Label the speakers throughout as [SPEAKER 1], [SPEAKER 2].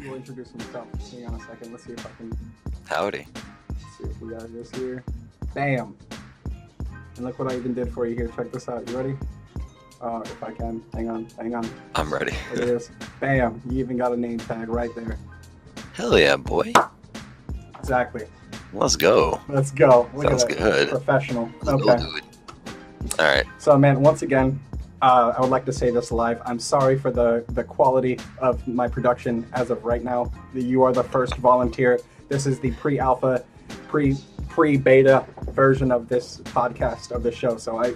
[SPEAKER 1] We'll introduce himself. Hang on a second. Let's see if I can.
[SPEAKER 2] Howdy.
[SPEAKER 1] Let's see if we got this here. Bam. And look what I even did for you here. Check this out. You ready? If I can. Hang on.
[SPEAKER 2] I'm ready.
[SPEAKER 1] There it is. Bam. You even got a name tag right there.
[SPEAKER 2] Hell yeah, boy.
[SPEAKER 1] Exactly.
[SPEAKER 2] Let's go.
[SPEAKER 1] Let's go. Look
[SPEAKER 2] Sounds
[SPEAKER 1] at that.
[SPEAKER 2] good.
[SPEAKER 1] Professional.
[SPEAKER 2] Let's
[SPEAKER 1] Okay.
[SPEAKER 2] go do it. All right.
[SPEAKER 1] So, man, once again, I would like to say this live. I'm sorry for the quality of my production as of right now. You are the first volunteer. This is the pre-alpha, pre-beta version of this podcast of the show. So I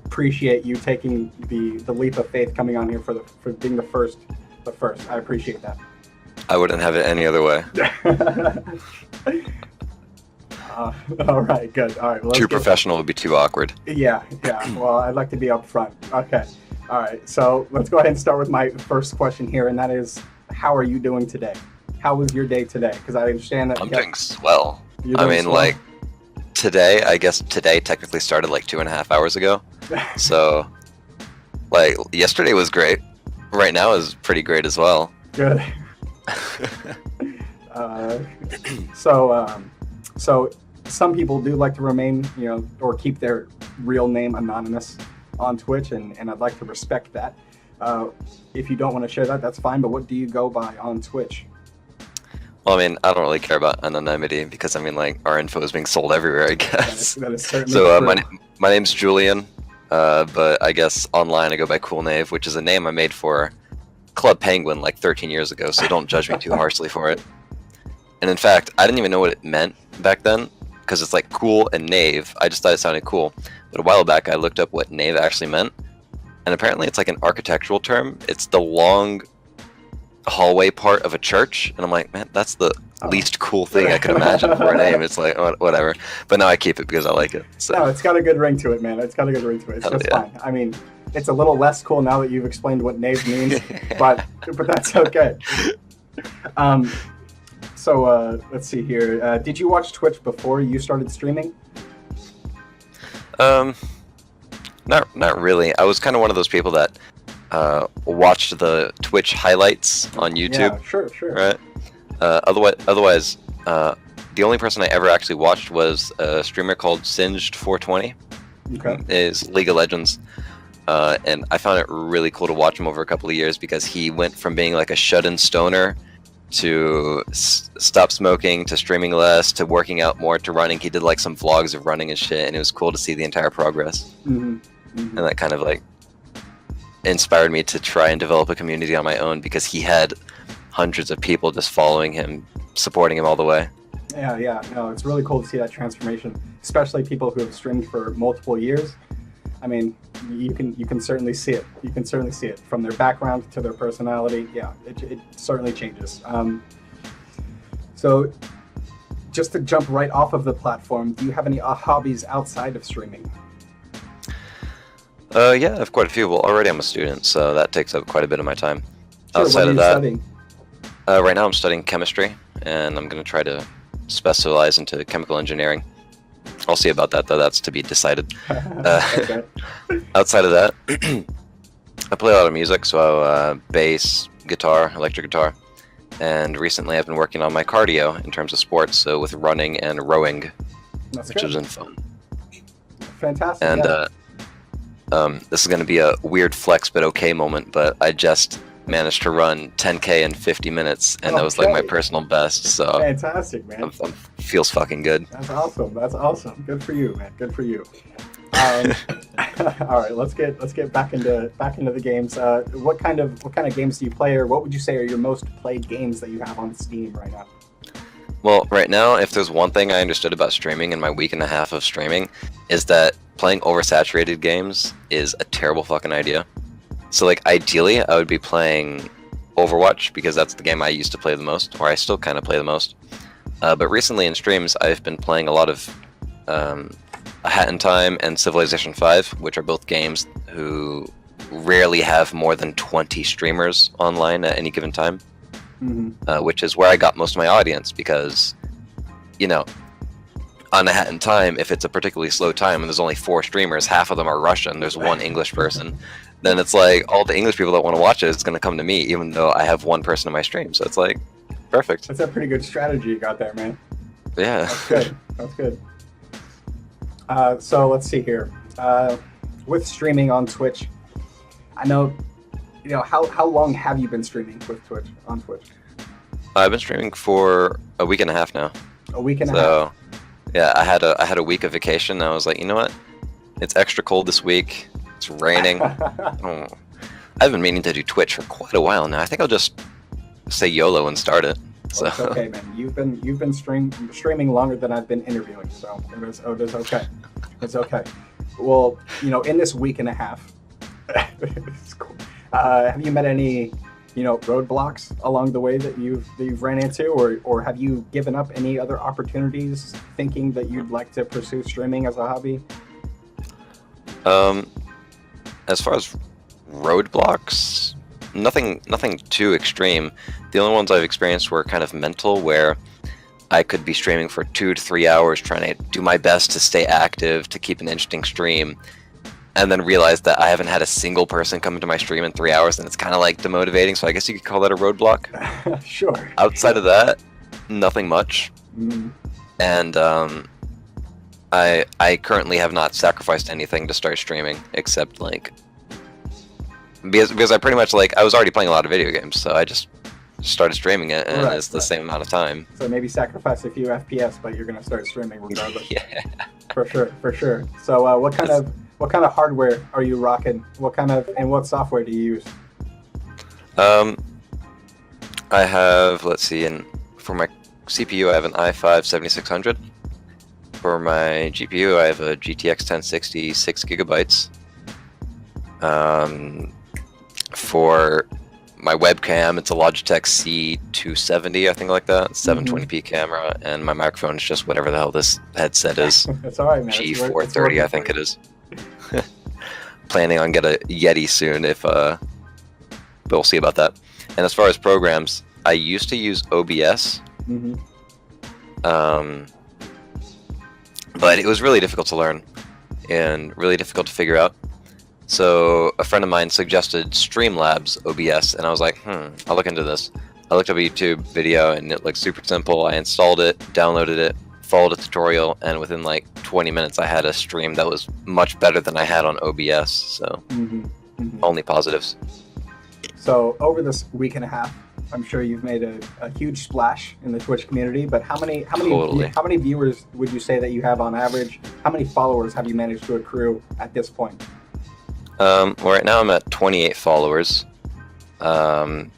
[SPEAKER 1] appreciate you taking the leap of faith coming on here for being the first. I appreciate that.
[SPEAKER 2] I wouldn't have it any other way.
[SPEAKER 1] All right, good. All right.
[SPEAKER 2] Too professional would be too awkward.
[SPEAKER 1] Yeah. Well, I'd like to be up front. Okay. All right. So let's go ahead and start with my first question here, and that is, how are you doing today? How was your day today? Because I understand that
[SPEAKER 2] I'm doing swell.
[SPEAKER 1] swell?
[SPEAKER 2] Today, I guess today technically started like 2.5 hours ago. So, like, yesterday was great. Right now is pretty great as well.
[SPEAKER 1] Good. So some people do like to remain, or keep their real name anonymous on Twitch, and I'd like to respect that. If you don't want to share that, that's fine. But what do you go by on Twitch?
[SPEAKER 2] Well, I don't really care about anonymity because, our info is being sold everywhere, I guess.
[SPEAKER 1] That is certainly
[SPEAKER 2] So,
[SPEAKER 1] true.
[SPEAKER 2] my name's Julian, but I guess online I go by Coolnave, which is a name I made for Club Penguin like 13 years ago, so don't judge me too harshly for it. And in fact, I didn't even know what it meant back then, because it's like cool and knave. I just thought it sounded cool. But a while back, I looked up what knave actually meant, and apparently it's like an architectural term. It's the long hallway part of a church, and I'm like, man, that's the least cool thing I could imagine for a name. It's like, whatever. But now I keep it because I like it. So.
[SPEAKER 1] No, it's got a good ring to it, man. It's got a good ring to it. It's just fine. It's a little less cool now that you've explained what knave means, but that's okay. So let's see here. Did you watch Twitch before you started streaming?
[SPEAKER 2] Not really. I was kind of one of those people that watched the Twitch highlights on YouTube.
[SPEAKER 1] Yeah, sure.
[SPEAKER 2] Right. Otherwise, the only person I ever actually watched was a streamer called Singed420.
[SPEAKER 1] Okay.
[SPEAKER 2] Is League of Legends. And I found it really cool to watch him over a couple of years because he went from being like a shut-in stoner to stop smoking, to streaming less, to working out more, to running. He did like some vlogs of running and shit, and it was cool to see the entire progress.
[SPEAKER 1] Mm-hmm. Mm-hmm.
[SPEAKER 2] And that kind of like inspired me to try and develop a community on my own because he had hundreds of people just following him, supporting him all the way.
[SPEAKER 1] Yeah. No, it's really cool to see that transformation, especially people who have streamed for multiple years. You can certainly see it. You can certainly see it from their background to their personality. Yeah, it certainly changes. So, just to jump right off of the platform, do you have any hobbies outside of streaming?
[SPEAKER 2] Yeah, I have quite a few. Well, already I'm a student, so that takes up quite a bit of my time.
[SPEAKER 1] Sure,
[SPEAKER 2] Outside of
[SPEAKER 1] what are
[SPEAKER 2] that,
[SPEAKER 1] you studying?
[SPEAKER 2] Right now I'm studying chemistry, and I'm going to try to specialize into chemical engineering. I'll see about that, though. That's to be decided.
[SPEAKER 1] Okay.
[SPEAKER 2] Outside of that, I play a lot of music, so bass, guitar, electric guitar, and recently I've been working on my cardio in terms of sports, so with running and rowing, which has been fun.
[SPEAKER 1] Fantastic.
[SPEAKER 2] And this is going to be a weird flex but okay moment, but I just managed to run 10K in 50 minutes, and that was like my personal best. So
[SPEAKER 1] fantastic, man.
[SPEAKER 2] Feels fucking good.
[SPEAKER 1] That's awesome. Good for you, man. Good for you. All right, let's get back into the games. What kind of games do you play, or what would you say are your most played games that you have on Steam right now?
[SPEAKER 2] Well, right now, if there's one thing I understood about streaming in my week and a half of streaming, is that playing oversaturated games is a terrible fucking idea. So, like, ideally, I would be playing Overwatch, because that's the game I used to play the most, or I still kind of play the most. But recently in streams, I've been playing a lot of A Hat in Time and Civilization 5, which are both games who rarely have more than 20 streamers online at any given time. Mm-hmm. Which is where I got most of my audience, because, on A Hat in Time, if it's a particularly slow time and there's only 4 streamers, half of them are Russian, there's one English person, then it's like all the English people that want to watch it is going to come to me, even though I have one person in my stream. So it's like, perfect.
[SPEAKER 1] That's a pretty good strategy you got there, man.
[SPEAKER 2] Yeah.
[SPEAKER 1] That's good. That's good. So let's see here. With streaming on Twitch, I know, how long have you been streaming with Twitch on Twitch?
[SPEAKER 2] I've been streaming for a week and a half now.
[SPEAKER 1] A week and a half.
[SPEAKER 2] So, yeah, I had a week of vacation. And I was like, you know what? It's extra cold this week. It's raining. I've been meaning to do Twitch for quite a while now. I think I'll just say YOLO and start it. So.
[SPEAKER 1] It's okay, man. You've been streaming longer than I've been interviewing, so it is okay. It's okay. Well, in this week and a half, it's cool. Have you met any, roadblocks along the way that you've ran into, or have you given up any other opportunities, thinking that you'd like to pursue streaming as a hobby?
[SPEAKER 2] As far as roadblocks, nothing too extreme. The only ones I've experienced were kind of mental, where I could be streaming for 2 to 3 hours trying to do my best to stay active, to keep an interesting stream, and then realize that I haven't had a single person come into my stream in 3 hours, and it's kind of like demotivating, so I guess you could call that a roadblock.
[SPEAKER 1] Sure.
[SPEAKER 2] Outside of that, nothing much.
[SPEAKER 1] Mm-hmm.
[SPEAKER 2] And I currently have not sacrificed anything to start streaming, except because I pretty much I was already playing a lot of video games, so I just started streaming it, and it's the same amount of time.
[SPEAKER 1] So maybe sacrifice a few FPS, but you're gonna start streaming regardless.
[SPEAKER 2] Yeah.
[SPEAKER 1] For sure. So what kind of hardware are you rocking? And what software do you use?
[SPEAKER 2] I have, let's see, for my CPU I have an i5 7600. For my GPU I have a GTX 1060 6 gigabytes. For my webcam, it's a Logitech C270, I think, like that, 720p camera, and my microphone is just whatever the hell this headset is.
[SPEAKER 1] That's all right, man.
[SPEAKER 2] G430, I think it is. Planning on get a Yeti soon, but we'll see about that. And as far as programs, I used to use OBS, but it was really difficult to learn and really difficult to figure out. So a friend of mine suggested Streamlabs OBS, and I was like, I'll look into this. I looked up a YouTube video, and it looked super simple. I installed it, downloaded it, followed a tutorial, and within 20 minutes I had a stream that was much better than I had on OBS, so only positives.
[SPEAKER 1] So over this week and a half, I'm sure you've made a huge splash in the Twitch community, but how many viewers would you say that you have on average? How many followers have you managed to accrue at this point?
[SPEAKER 2] Well, right now I'm at 28 followers, and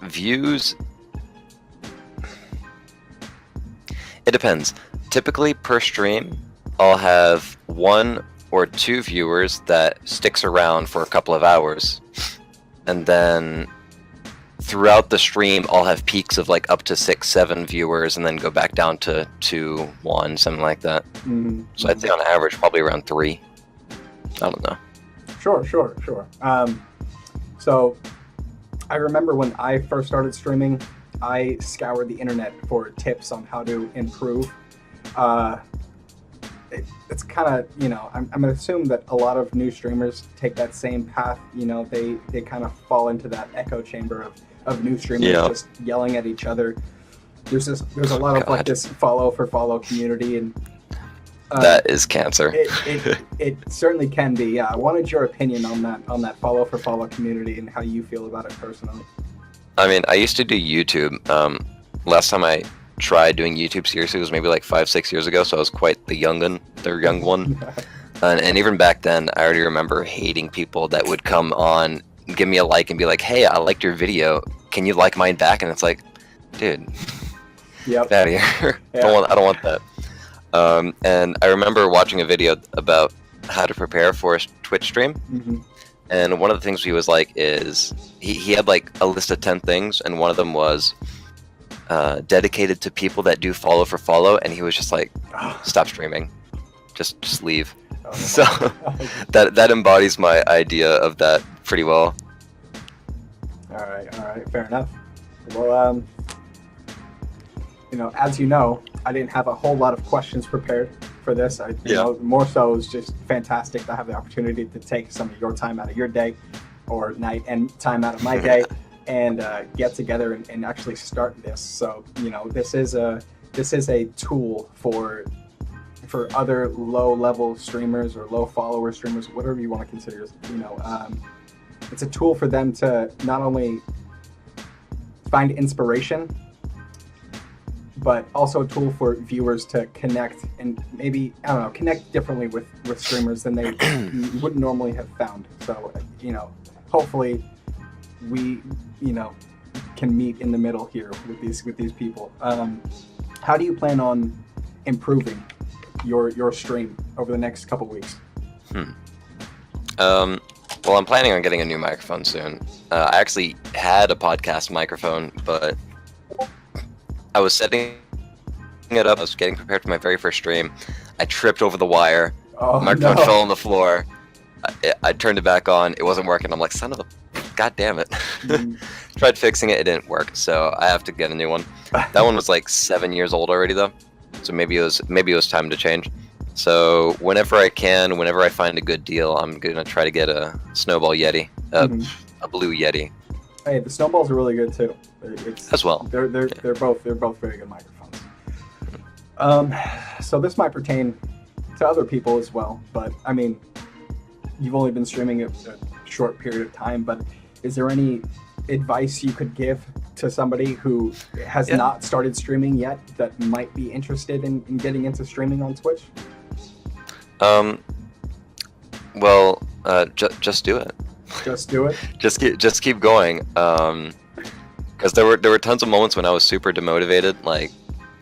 [SPEAKER 2] views, it depends. Typically per stream, I'll have 1 or 2 viewers that sticks around for a couple of hours, and then throughout the stream I'll have peaks of up to 6, 7 viewers, and then go back down to 2, 1, something like that. So I'd say on average probably around 3. I don't know.
[SPEAKER 1] Sure. So I remember when I first started streaming, I scoured the internet for tips on how to improve. It's kind of, I'm going to assume that a lot of new streamers take that same path. They kind of fall into that echo chamber of new streamers just yelling at each other. There's a lot of this follow for follow community, and
[SPEAKER 2] that is cancer.
[SPEAKER 1] It certainly can be. Yeah, I wanted your opinion on that follow for follow community and how you feel about it personally.
[SPEAKER 2] I mean, I used to do YouTube. Last time I tried doing YouTube seriously was maybe 5-6 years ago, so I was quite the young one. And even back then, I already remember hating people that would come on, give me a like, and be like, "Hey, I liked your video. Can you like mine back?" And it's like, dude, get out of here. I don't want that. And I remember watching a video about how to prepare for a Twitch stream, and one of the things he was like is he had a list of 10 things, and one of them was dedicated to people that do follow for follow, and he was just like, stop streaming, just leave. So that embodies my idea of that pretty well.
[SPEAKER 1] All right, fair enough. Well, as you know, I didn't have a whole lot of questions prepared for this. More so, it was just fantastic to have the opportunity to take some of your time out of your day or night and time out of my day and get together and actually start this. So this is a tool for other low level streamers or low follower streamers, whatever you want to consider. It's a tool for them to not only find inspiration, but also a tool for viewers to connect and maybe, I don't know, connect differently with streamers than they would normally have found. So, hopefully we, can meet in the middle here with these people. How do you plan on improving your stream over the next couple weeks?
[SPEAKER 2] Well, I'm planning on getting a new microphone soon. I actually had a podcast microphone, but I was setting it up. I was getting prepared for my very first stream. I tripped over the wire.
[SPEAKER 1] Oh,
[SPEAKER 2] microphone
[SPEAKER 1] no.
[SPEAKER 2] fell on the floor. I turned it back on. It wasn't working. I'm like, son of a... God damn it. Tried fixing it. It didn't work. So I have to get a new one. That one was like 7 years old already, though. So maybe it was time to change. So whenever I find a good deal, I'm gonna try to get a Snowball Yeti, a Blue Yeti.
[SPEAKER 1] Hey, the Snowballs are really good too.
[SPEAKER 2] As well.
[SPEAKER 1] They're both very good microphones. So this might pertain to other people as well, but I mean, you've only been streaming a short period of time, but is there any advice you could give to somebody who has not started streaming yet that might be interested in getting into streaming on Twitch?
[SPEAKER 2] Well, just do it.
[SPEAKER 1] Just do it.
[SPEAKER 2] Just keep going. Because there were tons of moments when I was super demotivated. Like,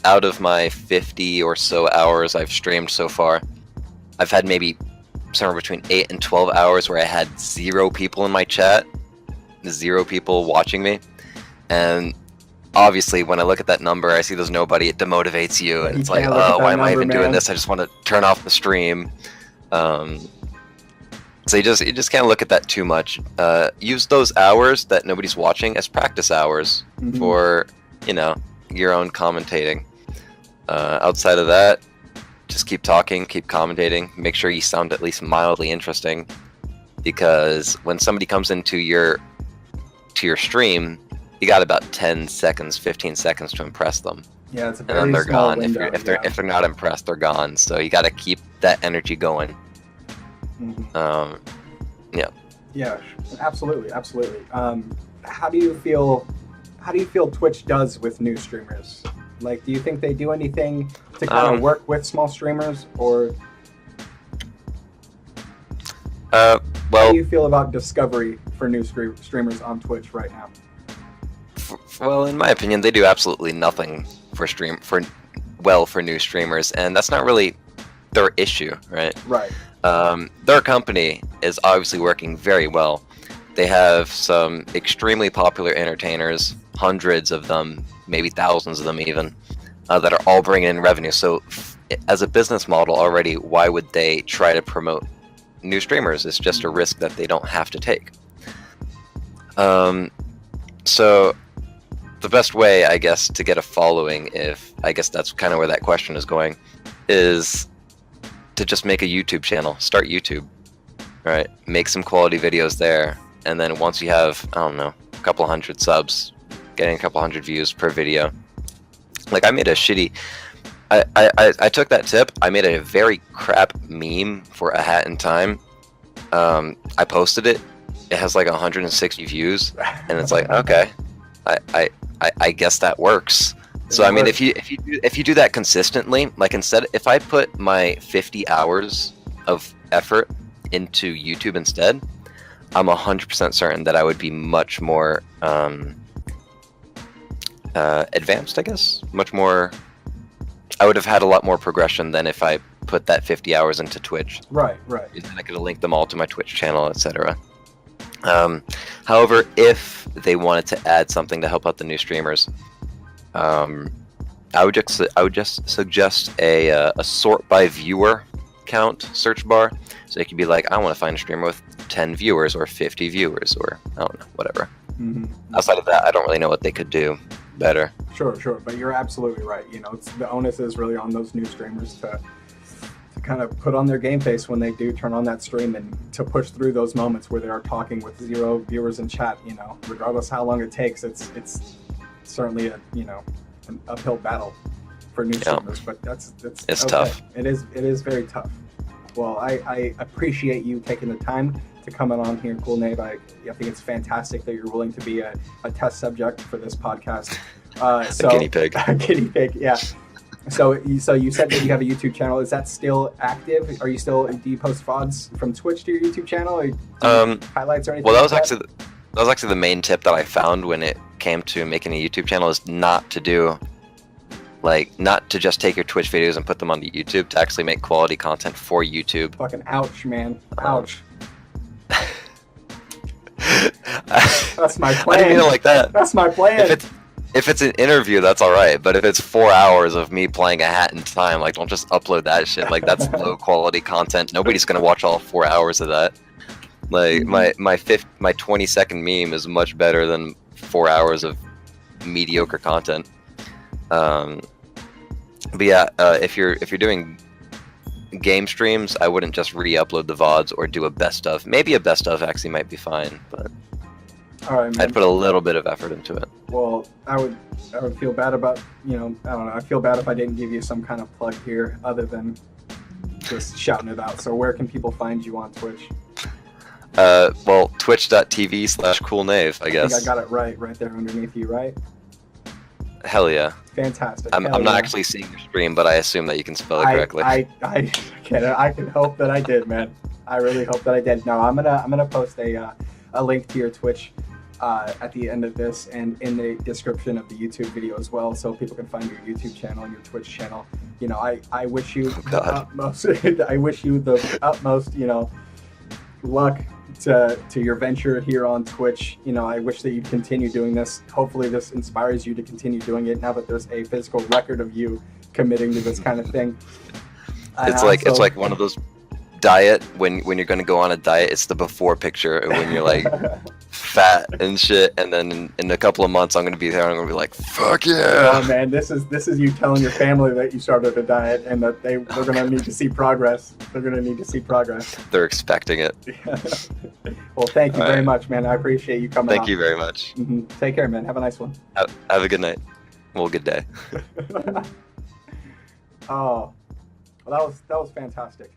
[SPEAKER 2] out of my 50 or so hours I've streamed so far, I've had maybe somewhere between 8 and 12 hours where I had 0 people in my chat, 0 people watching me, and obviously when I look at that number, I see there's nobody, it demotivates you, and it's like, oh, why am I even doing this? I just want to turn off the stream. So you just can't look at that too much. Use those hours that nobody's watching as practice hours for, your own commentating. Outside of that, just keep talking, keep commentating, make sure you sound at least mildly interesting, because when somebody comes into your stream, you got about 10 seconds, 15 seconds to impress them.
[SPEAKER 1] Yeah, it's a very
[SPEAKER 2] and then they're
[SPEAKER 1] small
[SPEAKER 2] gone.
[SPEAKER 1] window,
[SPEAKER 2] If they're not impressed, they're gone. So you got to keep that energy going.
[SPEAKER 1] Yeah, absolutely. How do you feel Twitch does with new streamers? Like, do you think they do anything to kind of work with small streamers, or
[SPEAKER 2] well,
[SPEAKER 1] how do you feel about discovery for new streamers on Twitch right now?
[SPEAKER 2] Well, in my opinion, they do absolutely nothing for new streamers, and that's not really their issue, right?
[SPEAKER 1] Right.
[SPEAKER 2] Their company is obviously working very well. They have some extremely popular entertainers, hundreds of them, maybe thousands of them even, that are all bringing in revenue. So as a business model already, why would they try to promote new streamers? It's just a risk that they don't have to take. So the best way, I guess, to get a following, I guess that's kind of where that question is going, is to just make a YouTube channel. Start YouTube, right? Make some quality videos there, and then once you have, I don't know, a couple hundred subs, getting a couple hundred views per video. Like, I made a shitty... I took that tip, I made a very crap meme for A Hat in Time. I posted it. It has like 160 views, and it's like, okay, I guess that works. So I mean, if you do that consistently, like, if I put my 50 hours of effort into YouTube instead, I'm 100% certain that I would be much more advanced, I guess. Much more. I would have had a lot more progression than if I put that 50 hours into Twitch.
[SPEAKER 1] Right.
[SPEAKER 2] And then I could have linked them all to my Twitch channel, etc. However, if they wanted to add something to help out the new streamers, I would just suggest a sort by viewer count search bar. So it could be like, I want to find a streamer with 10 viewers or 50 viewers, or I don't know, whatever. Outside of that, I don't really know what they could do better.
[SPEAKER 1] Sure, but you're absolutely right. The onus is really on those new streamers to kind of put on their game face when they do turn on that stream, and to push through those moments where they are talking with 0 viewers in chat, you know, regardless how long it takes, it's certainly a, you know, an uphill battle for new streamers, but it's okay.
[SPEAKER 2] Tough.
[SPEAKER 1] It is very tough. Well, I appreciate you taking the time to come on here, Coolnave. I think it's fantastic that you're willing to be a test subject for this podcast. So,
[SPEAKER 2] a guinea pig.
[SPEAKER 1] A guinea pig, yeah. So you said that you have a YouTube channel. Is that still active? Are you still, do you post VODs from Twitch to your YouTube channel? Or highlights or anything?
[SPEAKER 2] Well, that was actually the main tip that I found when it came to making a YouTube channel, is not to just take your Twitch videos and put them onto YouTube, to actually make quality content for YouTube.
[SPEAKER 1] Fucking ouch, man. Ouch. That's my plan.
[SPEAKER 2] I didn't mean it like that.
[SPEAKER 1] That's my plan.
[SPEAKER 2] If it's an interview, that's alright, but if it's 4 hours of me playing a Hat in Time, like, don't just upload that shit. Like, that's low quality content. Nobody's gonna watch all 4 hours of that. Like, my 20-second meme is much better than 4 hours of mediocre content. But yeah, if you're doing game streams, I wouldn't just re-upload the VODs or do a best of. Maybe a best of actually might be fine, but
[SPEAKER 1] all right, man.
[SPEAKER 2] I'd put a little bit of effort into it.
[SPEAKER 1] Well, I would feel bad about, you know, I don't know. I feel bad if I didn't give you some kind of plug here other than just shouting it out. So where can people find you on Twitch?
[SPEAKER 2] Well, twitch.tv/coolnave, I guess.
[SPEAKER 1] I think I got it right there underneath you, right?
[SPEAKER 2] Hell yeah.
[SPEAKER 1] Fantastic.
[SPEAKER 2] I'm not actually seeing your stream, but I assume that you can spell it correctly.
[SPEAKER 1] I can hope that I did, man. I really hope that I did. No, I'm gonna post a link to your Twitch at the end of this and in the description of the YouTube video as well, so people can find your YouTube channel and your Twitch channel. You know, I wish you the utmost. I wish you the utmost, you know, luck to your venture here on Twitch. You know, I wish that you'd continue doing this. Hopefully this inspires you to continue doing it now that there's a physical record of you committing to this kind of thing.
[SPEAKER 2] It's like one of those diet when you're going to go on a diet. It's the before picture when you're like fat and shit, and then in a couple of months I'm going to be there and I'm going to be like, fuck yeah.
[SPEAKER 1] Oh man, this is you telling your family that you started a diet and that they're going to need to see progress. They're going to need to see progress.
[SPEAKER 2] They're expecting it.
[SPEAKER 1] Well, thank you very much, man. I appreciate you coming.
[SPEAKER 2] Thank you very much.
[SPEAKER 1] Take care, man. Have a nice one.
[SPEAKER 2] Have a good night. Well, good day.
[SPEAKER 1] Oh, well, that was fantastic.